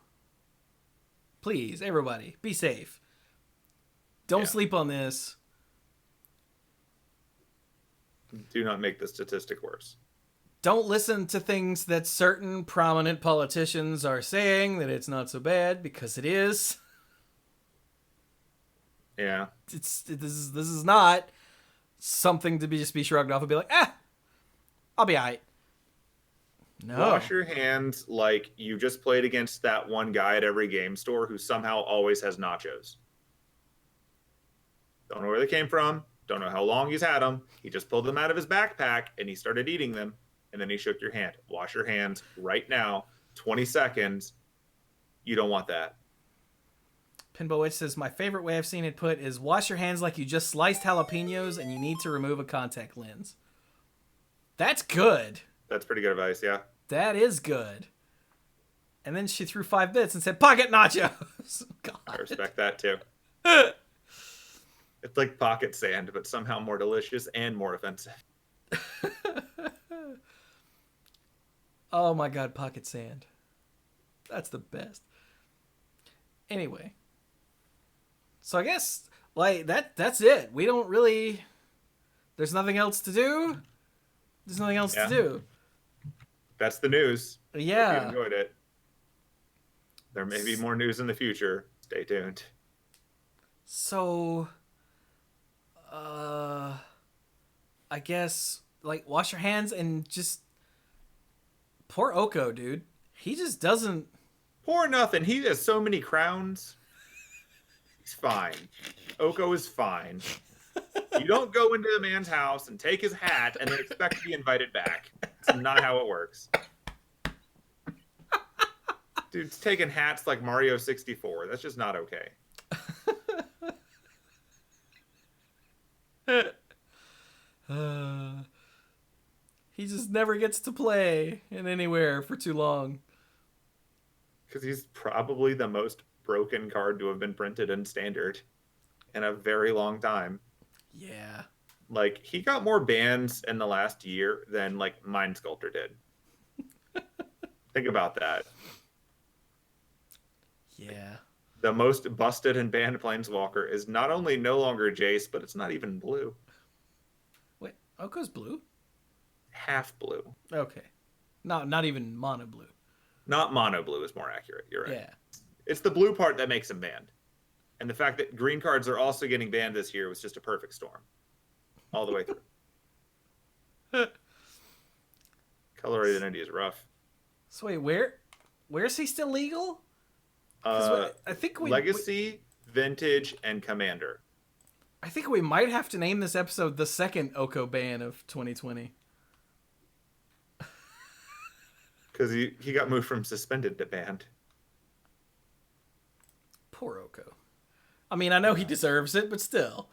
please, everybody, be safe. Don't sleep on this. Do not make the statistic worse. Don't listen to things that certain prominent politicians are saying that it's not so bad, because it is. Yeah. This is not something to be shrugged off and be like, I'll be alright. Wash No. your hands like you just played against that one guy at every game store who somehow always has nachos. Don't know where they came from. Don't know how long he's had them. He just pulled them out of his backpack and he started eating them. And then he shook your hand. Wash your hands right now. 20 seconds. You don't want that. Pinball Witch says, my favorite way I've seen it put is wash your hands like you just sliced jalapenos and you need to remove a contact lens. That's good. That's pretty good advice, yeah. That is good. And then she threw 5 bits and said, pocket nachos. God. I respect that too. It's like pocket sand, but somehow more delicious and more offensive. Oh my god, pocket sand. That's the best. Anyway. So I guess like that's it. We don't really there's nothing else to do. There's nothing else to do. That's the news. Yeah. Hope you enjoyed it. There may be more news in the future. Stay tuned. So I guess like wash your hands and just poor Oko, dude. He just doesn't. Poor nothing. He has so many crowns. He's fine. Oko is fine. You don't go into a man's house and take his hat and then expect to be invited back. It's not how it works. Dude's taking hats like Mario 64. That's just not okay. He just never gets to play in anywhere for too long. Because he's probably the most broken card to have been printed in Standard in a very long time. Yeah. Like, he got more bans in the last year than, like, Mind Sculptor did. Think about that. Yeah. The most busted and banned Planeswalker is not only no longer Jace, but it's not even blue. Wait, Oko's blue? Half blue. Okay. Not even mono blue. Not mono blue is more accurate. You're right. Yeah. It's the blue part that makes him banned. And the fact that green cards are also getting banned this year was just a perfect storm. All the way through. Color identity is rough. So wait, where's he still legal? I think Legacy, Vintage, and Commander. I think we might have to name this episode the second Oko ban of 2020. Because he got moved from suspended to banned. Poor Oko. I mean, I know he deserves it, but still.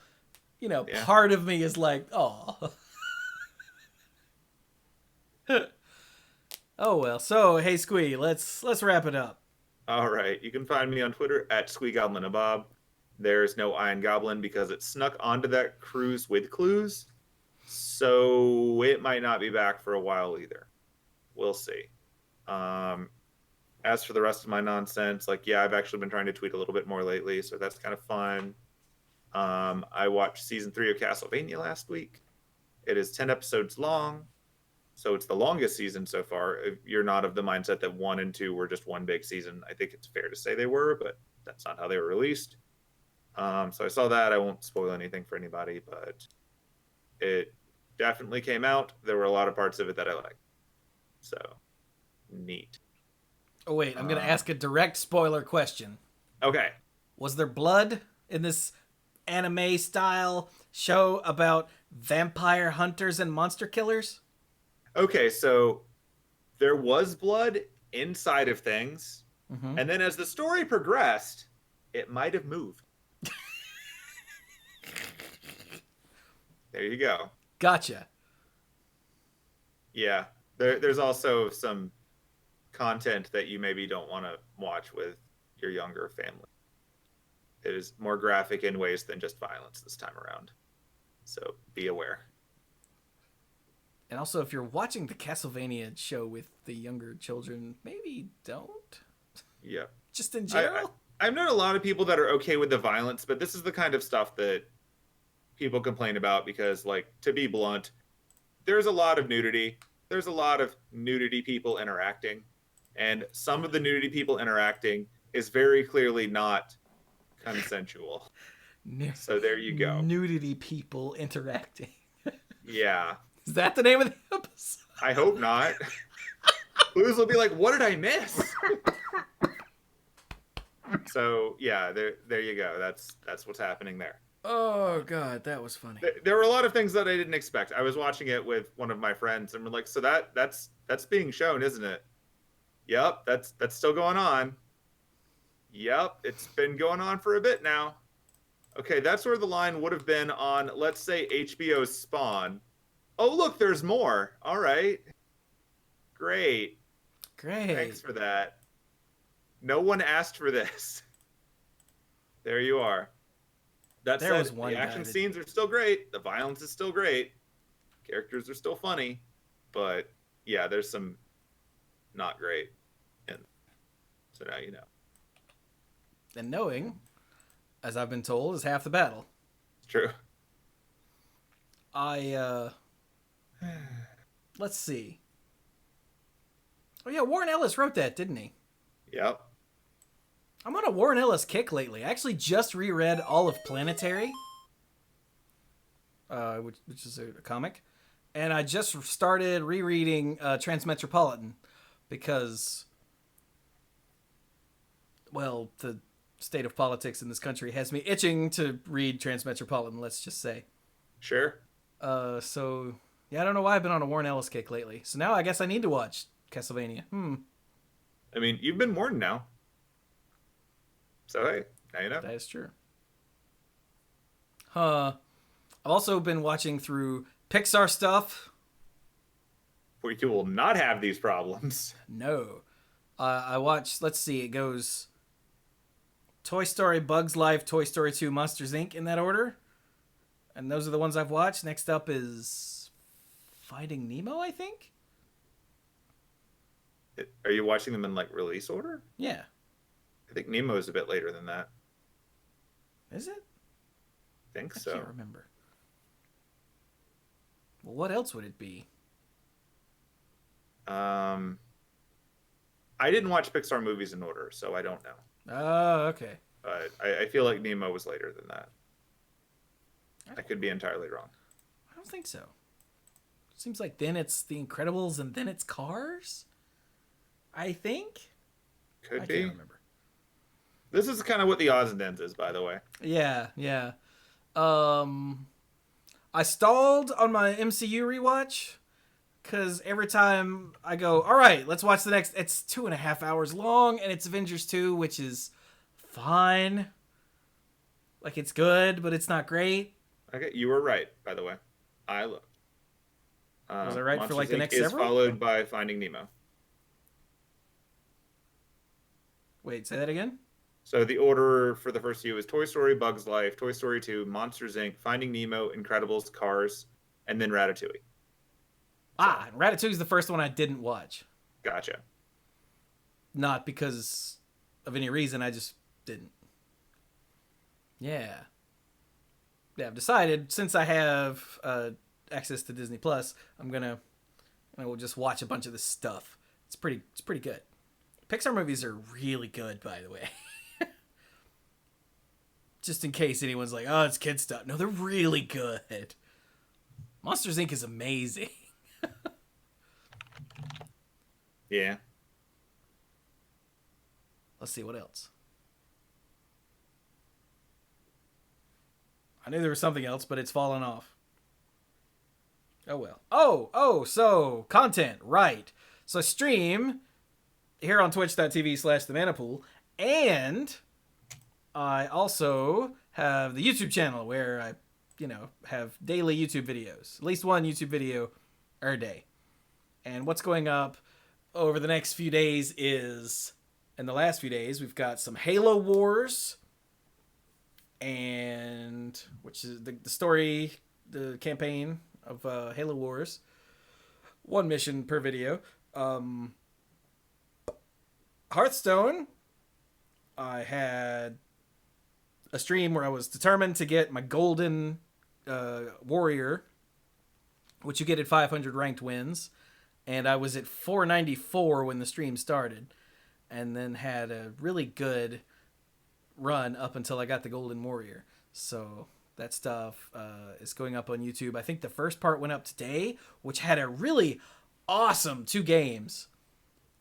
You know, part of me is like, oh. Oh well. So, hey Squee, let's wrap it up. All right. You can find me on Twitter at SqueeGoblinAbob. There's no Iron Goblin because it snuck onto that cruise with Cluze. So it might not be back for a while either. We'll see. As for the rest of my nonsense, like, yeah, I've actually been trying to tweet a little bit more lately, so that's kind of fun. I watched season 3 of Castlevania last week. It is 10 episodes long, so it's the longest season so far. If you're not of the mindset that 1 and 2 were just one big season, I think it's fair to say they were, but that's not how they were released. So I saw that. I won't spoil anything for anybody, but it definitely came out. There were a lot of parts of it that I liked. So, neat. Oh, wait, I'm going to ask a direct spoiler question. Okay. Was there blood in this anime-style show about vampire hunters and monster killers? Okay, so there was blood inside of things, and then as the story progressed, it might have moved. There you go. Gotcha. Yeah. There's also some content that you maybe don't want to watch with your younger family. It is more graphic in ways than just violence this time around. So be aware. And also, if you're watching the Castlevania show with the younger children, maybe don't. Yeah. Just in general. I've known a lot of people that are okay with the violence, but this is the kind of stuff that people complain about because, like, to be blunt, there's a lot of nudity. There's a lot of nudity people interacting, and some of the nudity people interacting is very clearly not consensual. Nu- So there you go. Nudity people interacting. Yeah, Is that the name of the episode? I hope not. Cluze will be like, "What did I miss?" So yeah, there you go. That's what's happening there. Oh god, that was funny. There were a lot of things that I didn't expect. I was watching it with one of my friends, and we're like, "So that's being shown, isn't it?" Yep, that's still going on. Yep, it's been going on for a bit now. Okay, that's where the line would have been on, let's say, HBO's Spawn. Oh, look, there's more. All right. Great. Great. Thanks for that. No one asked for this. There you are. That There said, was one the action guy that- scenes are still great. The violence is still great. Characters are still funny. But yeah, there's some not great. And so now you know. And knowing, as I've been told, is half the battle. It's true. Let's see. Oh yeah, Warren Ellis wrote that, didn't he? Yep. I'm on a Warren Ellis kick lately. I actually just reread all of Planetary, which is a comic, and I just started rereading Transmetropolitan because, well, the state of politics in this country has me itching to read Transmetropolitan, let's just say. Sure. So, yeah, I don't know why I've been on a Warren Ellis kick lately. So now I guess I need to watch Castlevania. I mean, you've been warned now. So, hey, now you know. That is true. I've also been watching through Pixar stuff. We will not have these problems. No. I watched, let's see, it goes Toy Story, Bugs Life, Toy Story 2, Monsters, Inc. in that order. And those are the ones I've watched. Next up is Finding Nemo, I think? Are you watching them in, like, release order? Yeah. I think Nemo is a bit later than that. Is it? I think I so. can't remember. Well, what else would it be? I didn't watch Pixar movies in order, so I don't know. Oh, okay. But I feel like Nemo was later than that. I could be entirely wrong. I don't think so. Seems like then it's The Incredibles and then it's Cars? I think? Could I be. can't remember. This is kind of what the odds and ends is, by the way. Yeah, yeah. I stalled on my MCU rewatch because every time I go, all right, let's watch the next, it's 2.5 hours long and it's Avengers 2, which is fine. Like, it's good, but it's not great. Okay, you were right, by the way. I looked. Was I right for, Monsters, like, the Inc. next is several? followed by Finding Nemo. Wait, say that again? So the order for the first few is Toy Story, Bugs Life, Toy Story 2, Monsters, Inc., Finding Nemo, Incredibles, Cars, and then Ratatouille. Ah, Ratatouille's the first one I didn't watch. Gotcha. Not because of any reason, I just didn't. Yeah. Yeah, I've decided, since I have access to Disney Plus, I will just watch a bunch of this stuff. It's pretty good. Pixar movies are really good, by the way. Just in case anyone's like, oh, it's kid stuff. No, they're really good. Monsters, Inc. is amazing. Yeah. Let's see, what else? I knew there was something else, but it's fallen off. Oh, well. So, content, right. So, I stream here on twitch.tv/themanapool, and I also have the YouTube channel where I, have daily YouTube videos. At least one YouTube video a day. And what's going up over the next few days is, in the last few days, we've got some Halo Wars, and which is the story, the campaign of Halo Wars. One mission per video. Hearthstone, I had a stream where I was determined to get my golden warrior which you get at 500 ranked wins. And I was at 494 when the stream started, and then had a really good run up until I got the Golden Warrior. So that stuff is going up on YouTube. I think the first part went up today, which had a really awesome 2 games.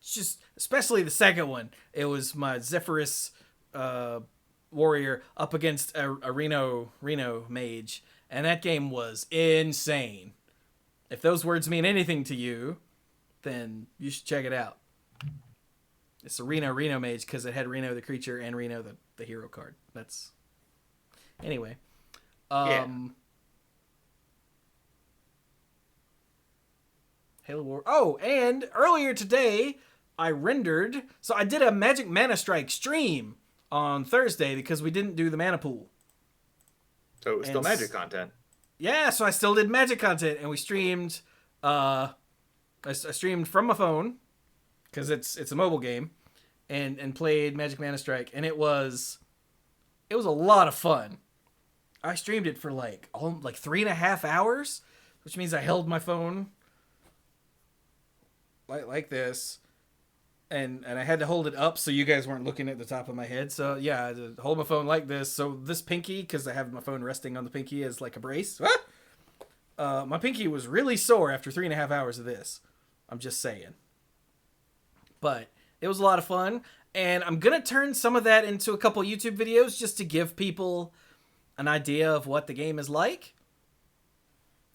Just especially the second one. It was my Zephyrus warrior up against a Reno mage, and that game was insane. If those words mean anything to you, then you should check it out. It's a Reno mage because it had Reno the creature and Reno the hero card. That's anyway. Halo War. Oh, and earlier today I rendered. So I did a Magic Mana Strike stream on Thursday because we didn't do the mana pool. So it was still Magic content. Yeah, so I still did Magic content, and we streamed. I streamed from my phone because it's a mobile game, and played Magic Mana Strike, and it was a lot of fun. I streamed it for like 3.5 hours, which means I held my phone like this, and I had to hold it up so you guys weren't looking at the top of my head. So yeah, I had to hold my phone like this. So this pinky, because I have my phone resting on the pinky as like a brace. My pinky was really sore after 3.5 hours of this. I'm just saying. But it was a lot of fun, and I'm going to turn some of that into a couple YouTube videos just to give people an idea of what the game is like.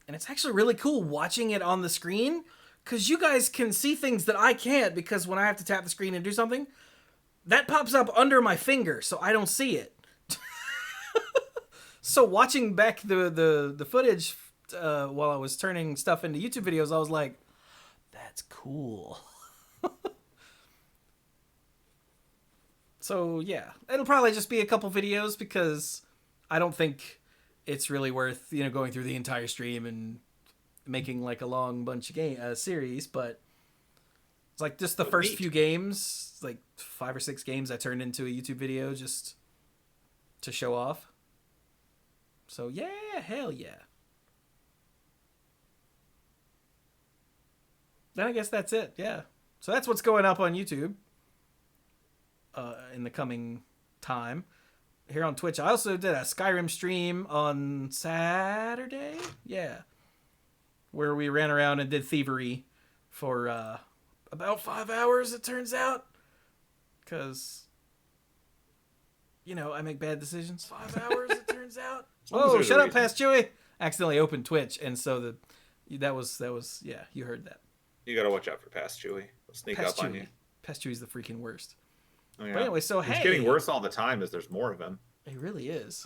And it's actually really cool watching it on the screen, because you guys can see things that I can't, because when I have to tap the screen and do something, that pops up under my finger, so I don't see it. So watching back the footage while I was turning stuff into YouTube videos, I was like, that's cool. So yeah, it'll probably just be a couple videos because I don't think it's really worth, going through the entire stream and making like a long bunch of series. But it's like just the first few games, like 5 or 6 games I turned into a YouTube video just to show off. So yeah, hell yeah. Then I guess that's it. Yeah. So that's what's going up on YouTube in the coming time. Here on Twitch, I also did a Skyrim stream on Saturday. Yeah. Where we ran around and did thievery for about 5 hours, it turns out. Because, I make bad decisions. 5 hours, it turns out. Oh, shut up, Past Chewie. Accidentally opened Twitch, and so that was yeah, you heard that. You gotta watch out for Past Chewie. He'll sneak up on you. Past Chewie's the freaking worst. Oh, yeah. But anyway, so He's getting worse all the time as there's more of him. He really is.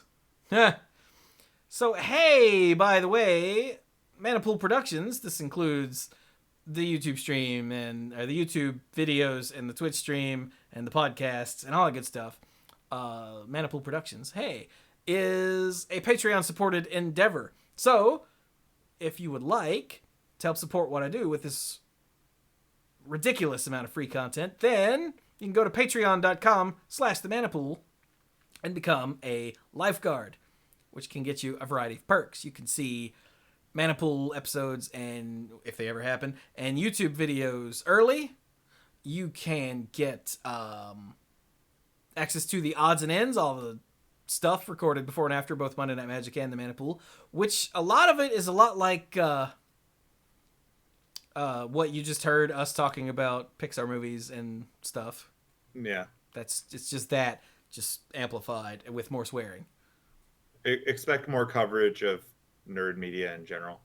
So hey, by the way, Manipool Productions. This includes the YouTube stream and the YouTube videos and the Twitch stream and the podcasts and all that good stuff. Manipool Productions, hey, is a Patreon supported endeavor. So if you would like to help support what I do with this ridiculous amount of free content, then you can go to patreon.com/themanipool and become a lifeguard, which can get you a variety of perks. You can see Manipool episodes, and if they ever happen, and YouTube videos early. You can get access to the odds and ends, all the stuff recorded before and after both Monday Night Magic and the Manipool, which a lot of it is a lot like what you just heard us talking about Pixar movies and stuff. Yeah. It's just that, just amplified with more swearing. Expect more coverage of nerd media in general.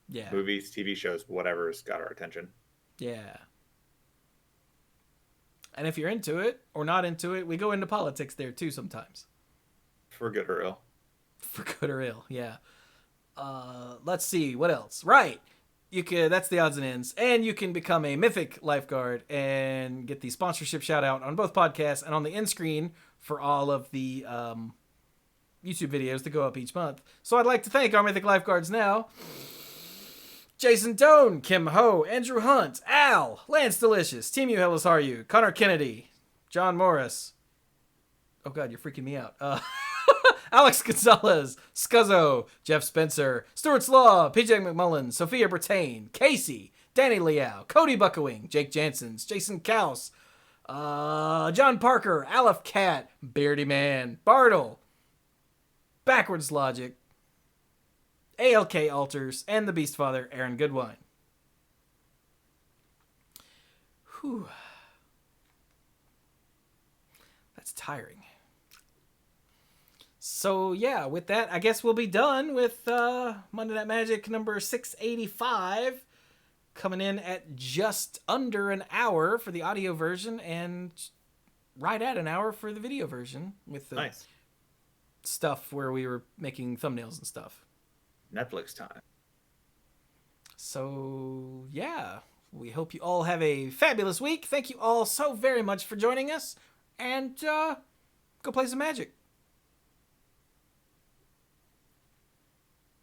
Yeah. Movies, TV shows, whatever's got our attention. Yeah. And if you're into it or not into it, we go into politics there too sometimes. For good or ill. For good or ill, yeah. Let's see, what else? Right. That's the odds and ends. And you can become a Mythic lifeguard and get the sponsorship shout out on both podcasts and on the end screen for all of the YouTube videos that go up each month. So I'd like to thank our Mythic lifeguards now. Jason Doan, Kim Ho, Andrew Hunt, Al, Lance Delicious, Team You Hellas Are You, Connor Kennedy, John Morris. Oh god, you're freaking me out. Alex Gonzalez, Scuzzo, Jeff Spencer, Stuart Slaw, PJ McMullen, Sophia Bertain, Casey, Danny Liao, Cody Buckawing, Jake Jansons, Jason Kaus, John Parker, Aleph Cat, Beardy Man, Bartle, Backwards Logic, ALK Alters, and the Beast Father, Aaron Goodwine. Whew. That's tiring. So, yeah, with that, I guess we'll be done with Monday Night Magic number 685. Coming in at just under an hour for the audio version and right at an hour for the video version with the Nice. stuff where we were making thumbnails and stuff. Netflix time. So, yeah, we hope you all have a fabulous week. Thank you all so very much for joining us, and go play some Magic.